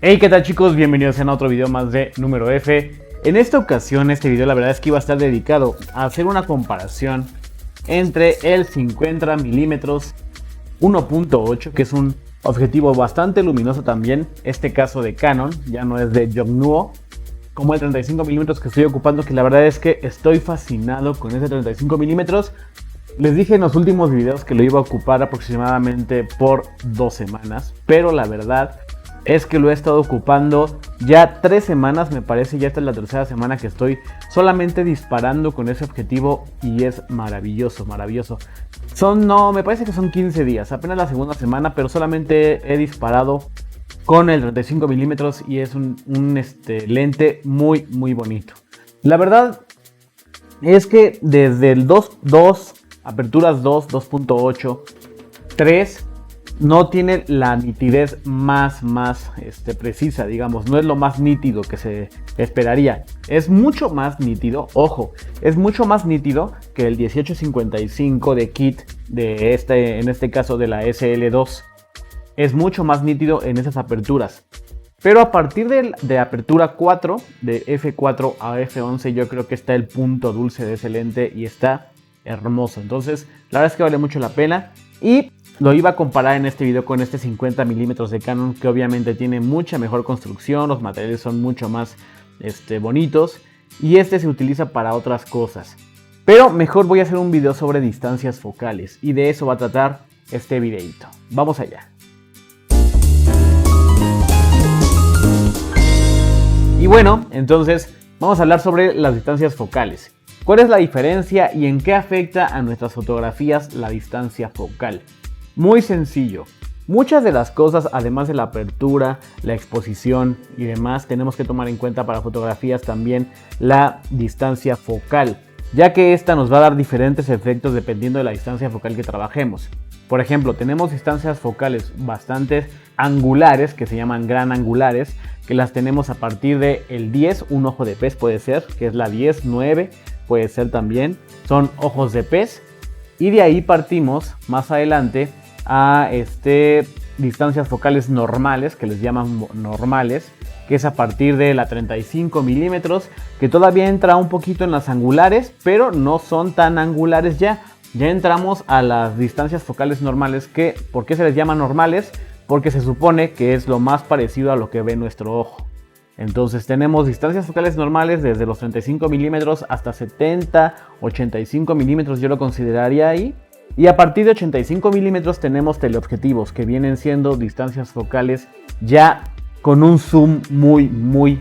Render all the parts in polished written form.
Hey, ¿qué tal chicos? Bienvenidos a otro video más de Número F. En esta ocasión, este video la verdad es que iba a estar dedicado a hacer una comparación entre el 50mm 1.8, que es un objetivo bastante luminoso también, este caso de Canon, ya no es de Yongnuo, como el 35mm que estoy ocupando, que la verdad es que estoy fascinado con ese 35mm. Les dije en los últimos videos que lo iba a ocupar aproximadamente por 2 semanas, pero la verdad es que lo he estado ocupando ya 3 semanas, me parece. Ya esta es la tercera semana que estoy solamente disparando con ese objetivo y es maravilloso, maravilloso. Me parece que son 15 días, apenas la segunda semana, pero solamente he disparado con el 35mm y es un lente muy, muy bonito. La verdad es que desde el 2, aperturas 2, 2.8, 3... no tiene la nitidez más precisa, digamos. No es lo más nítido que se esperaría. Es mucho más nítido, ojo, es mucho más nítido que el 1855 de kit en este caso de la SL2. Es mucho más nítido en esas aperturas. Pero a partir de apertura 4, de F4 a F11, yo creo que está el punto dulce de ese lente y está hermoso. Entonces, la verdad es que vale mucho la pena. Y lo iba a comparar en este video con este 50mm de Canon, que obviamente tiene mucha mejor construcción, los materiales son mucho más bonitos y este se utiliza para otras cosas. Pero mejor voy a hacer un video sobre distancias focales y de eso va a tratar este videito. Vamos allá. Y bueno, entonces vamos a hablar sobre las distancias focales. ¿Cuál es la diferencia y en qué afecta a nuestras fotografías la distancia focal? Muy sencillo. Muchas de las cosas, además de la apertura, la exposición y demás, tenemos que tomar en cuenta para fotografías también la distancia focal, ya que esta nos va a dar diferentes efectos dependiendo de la distancia focal que trabajemos. Por ejemplo, tenemos distancias focales bastante angulares, que se llaman gran angulares, que las tenemos a partir del 10, un ojo de pez puede ser, que es la 10, 9, puede ser también, son ojos de pez. Y de ahí partimos más adelante a distancias focales normales, que les llaman normales, que es a partir de la 35mm, que todavía entra un poquito en las angulares, pero no son tan angulares ya. Ya entramos a las distancias focales normales, que ¿por qué se les llama normales? Porque se supone que es lo más parecido a lo que ve nuestro ojo. Entonces tenemos distancias focales normales desde los 35mm hasta 70, 85mm, yo lo consideraría ahí. Y a partir de 85mm tenemos teleobjetivos, que vienen siendo distancias focales ya con un zoom muy,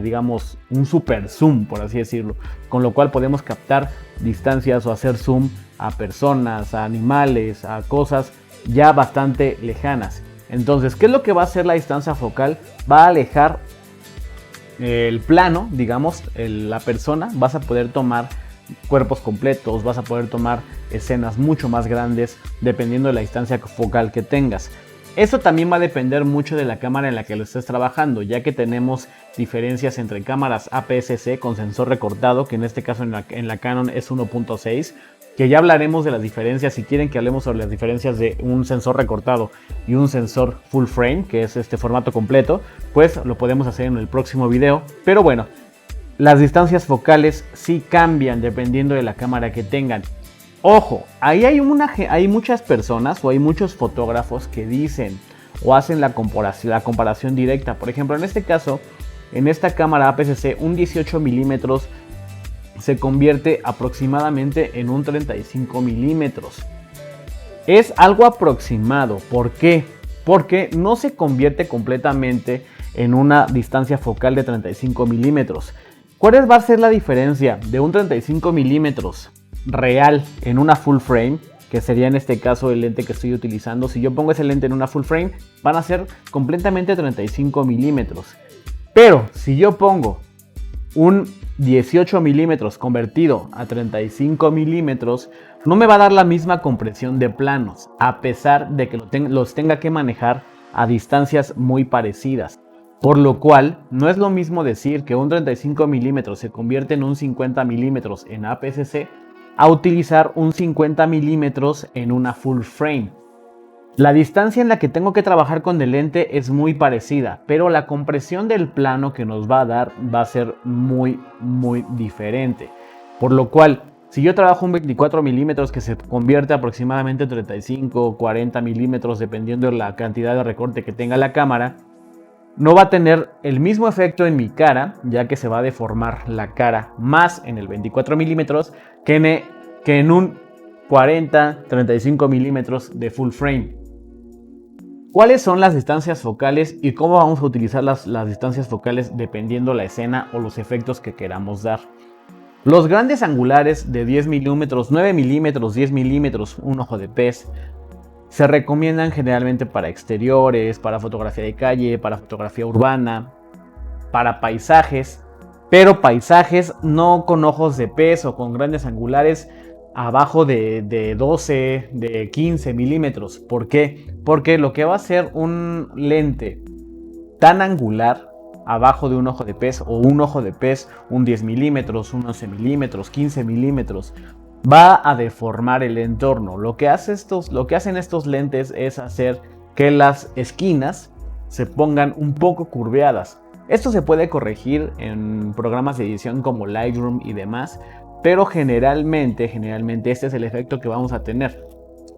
digamos, un super zoom, por así decirlo. Con lo cual podemos captar distancias o hacer zoom a personas, a animales, a cosas ya bastante lejanas. Entonces, ¿qué es lo que va a hacer la distancia focal? Va a alejar el plano, digamos, la persona. Vas a poder tomar cuerpos completos, vas a poder tomar escenas mucho más grandes dependiendo de la distancia focal que tengas. Eso también va a depender mucho de la cámara en la que lo estés trabajando, ya que tenemos diferencias entre cámaras APS-C con sensor recortado, que en este caso en la Canon es 1.6, que ya hablaremos de las diferencias. Si quieren que hablemos sobre las diferencias de un sensor recortado y un sensor full frame, que es este formato completo, pues lo podemos hacer en el próximo video. Pero bueno, las distancias focales sí cambian dependiendo de la cámara que tengan. Ojo, ahí hay muchas personas o hay muchos fotógrafos que dicen o hacen la comparación directa. Por ejemplo, en este caso, en esta cámara APS-C, un 18mm se convierte aproximadamente en un 35mm. Es algo aproximado. ¿Por qué? Porque no se convierte completamente en una distancia focal de 35mm. ¿Cuál va a ser la diferencia de un 35mm real en una full frame? Que sería en este caso el lente que estoy utilizando. Si yo pongo ese lente en una full frame, van a ser completamente 35mm. Pero si yo pongo un 18mm convertido a 35mm, no me va a dar la misma compresión de planos, a pesar de que los tenga que manejar a distancias muy parecidas. Por lo cual, no es lo mismo decir que un 35mm se convierte en un 50mm en APS-C a utilizar un 50mm en una full frame. La distancia en la que tengo que trabajar con el lente es muy parecida, pero la compresión del plano que nos va a dar va a ser muy diferente. Por lo cual, si yo trabajo un 24 milímetros que se convierte aproximadamente en 35 o 40 milímetros dependiendo de la cantidad de recorte que tenga la cámara, no va a tener el mismo efecto en mi cara, ya que se va a deformar la cara más en el 24 milímetros que en un 40-35 milímetros de full frame. ¿Cuáles son las distancias focales y cómo vamos a utilizar las distancias focales dependiendo la escena o los efectos que queramos dar? Los grandes angulares de 10 milímetros, 9 milímetros, 10 milímetros, un ojo de pez, se recomiendan generalmente para exteriores, para fotografía de calle, para fotografía urbana, para paisajes, pero paisajes no con ojos de pez o con grandes angulares abajo de 12, de 15 milímetros. ¿Por qué? Porque lo que va a ser un lente tan angular abajo de un ojo de pez o un ojo de pez, un 10 milímetros, un 11 milímetros, 15 milímetros, va a deformar el entorno. Lo que hacen estos lentes es hacer que las esquinas se pongan un poco curveadas. Esto se puede corregir en programas de edición como Lightroom y demás, pero generalmente este es el efecto que vamos a tener.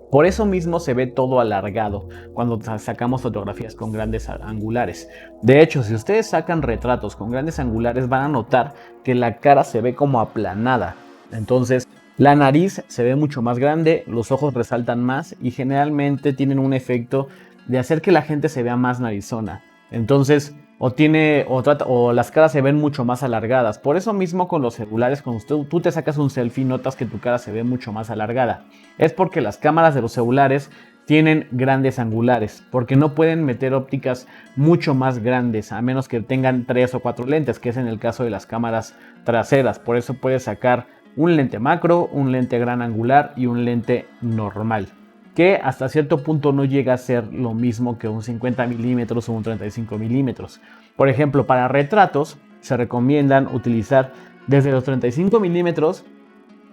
Por eso mismo se ve todo alargado cuando sacamos fotografías con grandes angulares. De hecho, si ustedes sacan retratos con grandes angulares van a notar que la cara se ve como aplanada. Entonces, la nariz se ve mucho más grande, los ojos resaltan más y generalmente tienen un efecto de hacer que la gente se vea más narizona. Entonces, o las caras se ven mucho más alargadas. Por eso mismo con los celulares, cuando tú te sacas un selfie, notas que tu cara se ve mucho más alargada. Es porque las cámaras de los celulares tienen grandes angulares, porque no pueden meter ópticas mucho más grandes, a menos que tengan 3 o 4 lentes, que es en el caso de las cámaras traseras. Por eso puedes sacar un lente macro, un lente gran angular y un lente normal, que hasta cierto punto no llega a ser lo mismo que un 50 milímetros o un 35 milímetros. Por ejemplo, para retratos se recomiendan utilizar desde los 35 milímetros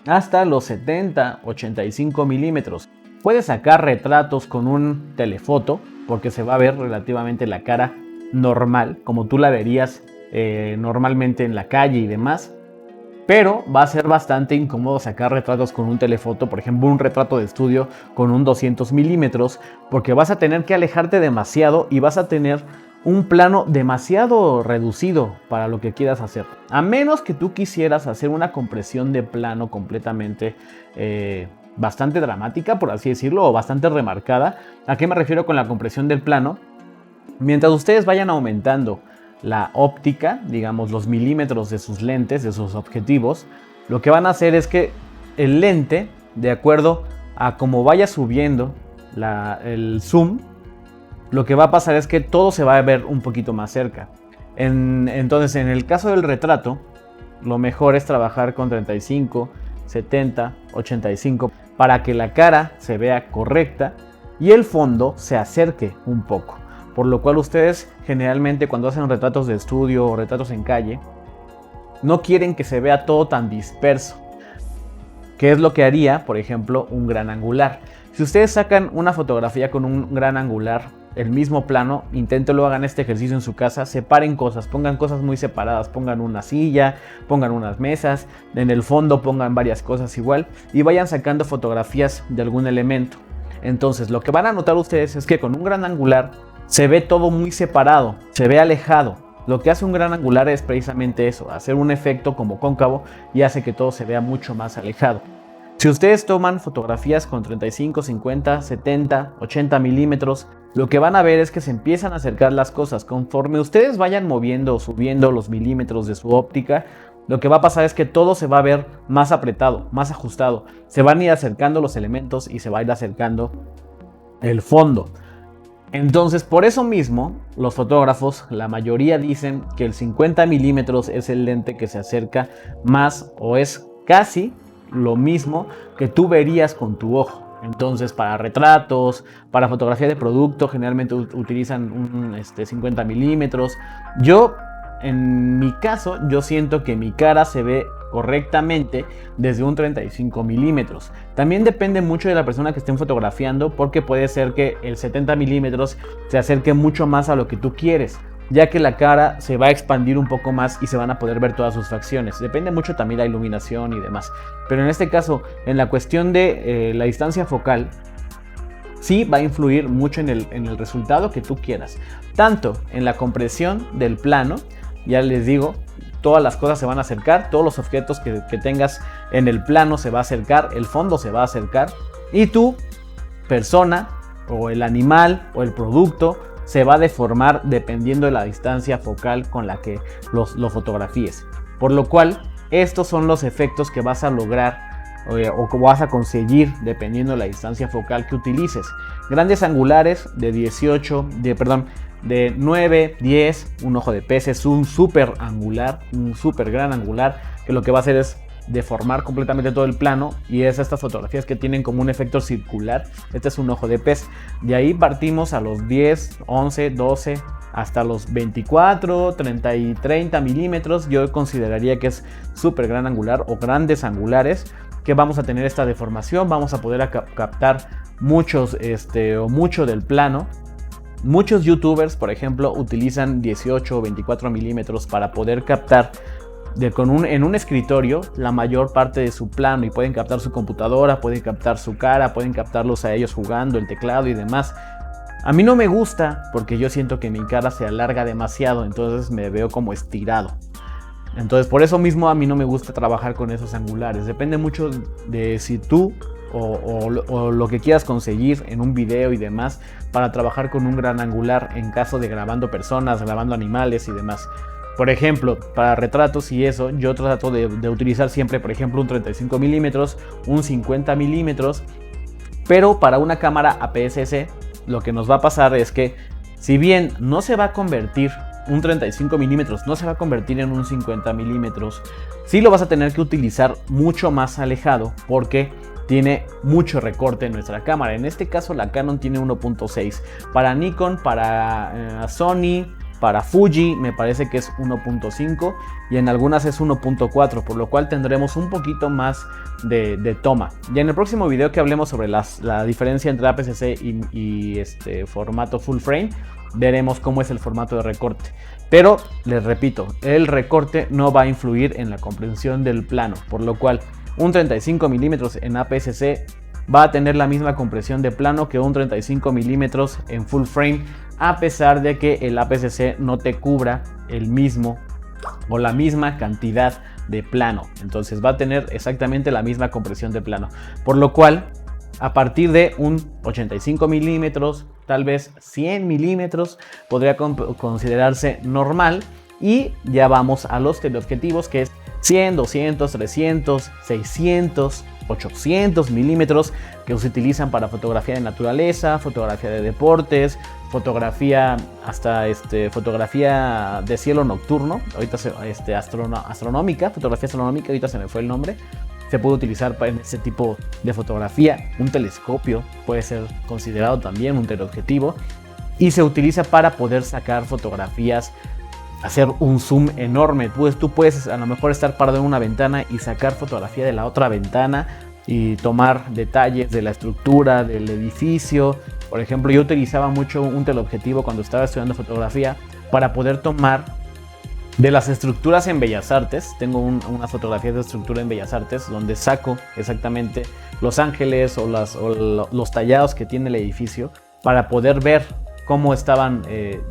hasta los 70-85 milímetros. Puedes sacar retratos con un telefoto porque se va a ver relativamente la cara normal, como tú la verías normalmente en la calle y demás. Pero va a ser bastante incómodo sacar retratos con un telefoto, por ejemplo un retrato de estudio con un 200 milímetros, porque vas a tener que alejarte demasiado y vas a tener un plano demasiado reducido para lo que quieras hacer. A menos que tú quisieras hacer una compresión de plano completamente bastante dramática, por así decirlo, o bastante remarcada. ¿A qué me refiero con la compresión del plano? Mientras ustedes vayan aumentando la óptica, digamos los milímetros de sus lentes, de sus objetivos, lo que van a hacer es que el lente, de acuerdo a cómo vaya subiendo el zoom, lo que va a pasar es que todo se va a ver un poquito más cerca. Entonces, en el caso del retrato, lo mejor es trabajar con 35, 70, 85 para que la cara se vea correcta y el fondo se acerque un poco. Por lo cual ustedes generalmente cuando hacen retratos de estudio o retratos en calle, no quieren que se vea todo tan disperso, que es lo que haría, por ejemplo, un gran angular. Si ustedes sacan una fotografía con un gran angular, el mismo plano, inténtenlo, hagan este ejercicio en su casa, separen cosas, pongan cosas muy separadas, pongan una silla, pongan unas mesas, en el fondo pongan varias cosas igual y vayan sacando fotografías de algún elemento. Entonces, lo que van a notar ustedes es que con un gran angular se ve todo muy separado, se ve alejado. Lo que hace un gran angular es precisamente eso, hacer un efecto como cóncavo y hace que todo se vea mucho más alejado. Si ustedes toman fotografías con 35, 50, 70, 80 milímetros, lo que van a ver es que se empiezan a acercar las cosas. Conforme ustedes vayan moviendo o subiendo los milímetros de su óptica, lo que va a pasar es que todo se va a ver más apretado, más ajustado. Se van a ir acercando los elementos y se va a ir acercando el fondo. Entonces, por eso mismo, los fotógrafos, la mayoría dicen que el 50 milímetros es el lente que se acerca más o es casi lo mismo que tú verías con tu ojo. Entonces, para retratos, para fotografía de producto, generalmente utilizan un 50 milímetros. En mi caso, yo siento que mi cara se ve correctamente desde un 35 milímetros. También depende mucho de la persona que estén fotografiando, porque puede ser que el 70 milímetros se acerque mucho más a lo que tú quieres, ya que la cara se va a expandir un poco más y se van a poder ver todas sus facciones. Depende mucho también de la iluminación y demás. Pero en este caso, en la cuestión de la distancia focal, sí va a influir mucho en el resultado que tú quieras. Tanto en la compresión del plano, ya les digo, todas las cosas se van a acercar, todos los objetos que tengas en el plano se va a acercar, el fondo se va a acercar, y tu persona o el animal o el producto se va a deformar dependiendo de la distancia focal con la que lo fotografíes. Por lo cual, estos son los efectos que vas a lograr o que vas a conseguir dependiendo de la distancia focal que utilices. Grandes angulares de 9, 10, un ojo de pez es un super angular, un super gran angular, que lo que va a hacer es deformar completamente todo el plano, y es estas fotografías que tienen como un efecto circular. Este es un ojo de pez. De ahí partimos a los 10, 11, 12, hasta los 24, 30 y 30 milímetros. Yo consideraría que es súper gran angular o grandes angulares, que vamos a tener esta deformación, vamos a poder captar mucho del plano. Muchos youtubers, por ejemplo, utilizan 18 o 24 milímetros para poder captar en un escritorio la mayor parte de su plano, y pueden captar su computadora, pueden captar su cara, pueden captarlos a ellos jugando, el teclado y demás. A mí no me gusta, porque yo siento que mi cara se alarga demasiado, entonces me veo como estirado. Entonces por eso mismo a mí no me gusta trabajar con esos angulares. Depende mucho de si tú o lo que quieras conseguir en un video y demás para trabajar con un gran angular en caso de grabando personas, grabando animales y demás. Por ejemplo, para retratos y eso, yo trato de utilizar siempre, por ejemplo, un 35 milímetros, un 50 milímetros, pero para una cámara APS-C lo que nos va a pasar es que, si bien no se va a convertir un 35 milímetros, no se va a convertir en un 50 milímetros, sí lo vas a tener que utilizar mucho más alejado, porque tiene mucho recorte en nuestra cámara. En este caso la Canon tiene 1.6, para Nikon, para Sony, para Fuji me parece que es 1.5, y en algunas es 1.4, por lo cual tendremos un poquito más de toma. Ya en el próximo video que hablemos sobre la diferencia entre APS-C y formato full frame, veremos cómo es el formato de recorte. Pero les repito, el recorte no va a influir en la comprensión del plano, por lo cual un 35 milímetros en APS-C va a tener la misma compresión de plano que un 35 milímetros en full frame, a pesar de que el APS-C no te cubra el mismo o la misma cantidad de plano. Entonces va a tener exactamente la misma compresión de plano, por lo cual a partir de un 85 milímetros, tal vez 100 milímetros, podría considerarse normal. Y ya vamos a los teleobjetivos, que es 100, 200, 300, 600, 800 milímetros, que se utilizan para fotografía de naturaleza, fotografía de deportes, fotografía fotografía de cielo nocturno, ahorita astronómica, fotografía astronómica, ahorita se me fue el nombre. Se puede utilizar para ese tipo de fotografía. Un telescopio puede ser considerado también un teleobjetivo, y se utiliza para poder sacar fotografías, hacer un zoom enorme. Pues tú puedes a lo mejor estar parado en una ventana y sacar fotografía de la otra ventana y tomar detalles de la estructura del edificio. Por ejemplo, yo utilizaba mucho un teleobjetivo cuando estaba estudiando fotografía para poder tomar de las estructuras en Bellas Artes. Tengo unas fotografías de estructura en Bellas Artes donde saco exactamente los ángeles o los tallados que tiene el edificio, para poder ver cómo estaban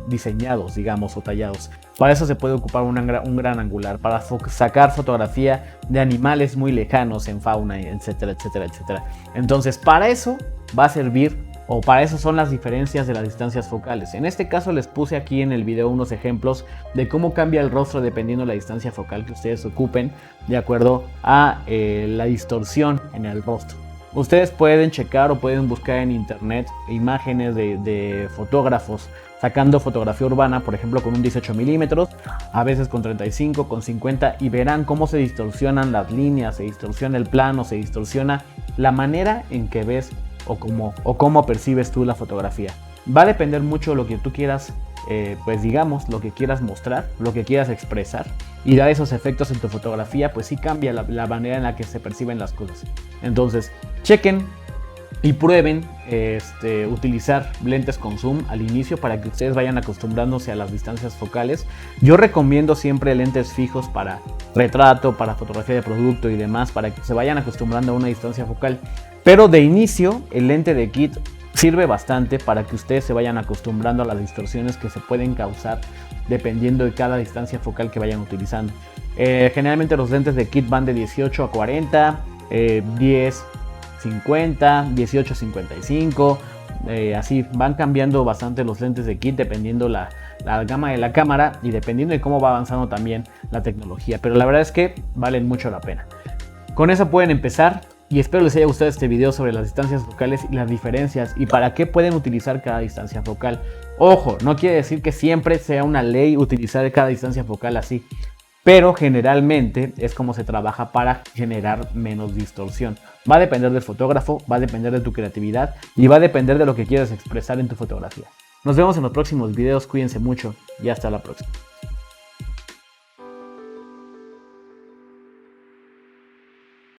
diseñados, digamos, o tallados. Para eso se puede ocupar un gran angular, para sacar fotografía de animales muy lejanos en fauna, etcétera, etcétera, etcétera. Entonces, para eso va a servir, o para eso son las diferencias de las distancias focales. En este caso les puse aquí en el video unos ejemplos de cómo cambia el rostro dependiendo de la distancia focal que ustedes ocupen, de acuerdo a la distorsión en el rostro. Ustedes pueden checar o pueden buscar en internet imágenes de fotógrafos sacando fotografía urbana, por ejemplo con un 18 milímetros, a veces con 35, con 50, y verán cómo se distorsionan las líneas, se distorsiona el plano, se distorsiona la manera en que ves o cómo percibes tú la fotografía. Va a depender mucho de lo que tú quieras pues digamos, lo que quieras mostrar, lo que quieras expresar, y dar esos efectos en tu fotografía, pues sí cambia la manera en la que se perciben las cosas. Entonces, chequen y prueben utilizar lentes con zoom al inicio para que ustedes vayan acostumbrándose a las distancias focales. Yo recomiendo siempre lentes fijos para retrato, para fotografía de producto y demás, para que se vayan acostumbrando a una distancia focal. Pero de inicio, el lente de kit sirve bastante para que ustedes se vayan acostumbrando a las distorsiones que se pueden causar dependiendo de cada distancia focal que vayan utilizando. Generalmente los lentes de kit van de 18 a 40, 10 50, 18 55, así van cambiando bastante los lentes de kit dependiendo la gama de la cámara y dependiendo de cómo va avanzando también la tecnología, pero la verdad es que valen mucho la pena. Con eso pueden empezar y espero les haya gustado este video sobre las distancias focales y las diferencias y para qué pueden utilizar cada distancia focal. Ojo, no quiere decir que siempre sea una ley utilizar cada distancia focal así, pero generalmente es como se trabaja para generar menos distorsión. Va a depender del fotógrafo, va a depender de tu creatividad y va a depender de lo que quieras expresar en tu fotografía. Nos vemos en los próximos videos, cuídense mucho y hasta la próxima.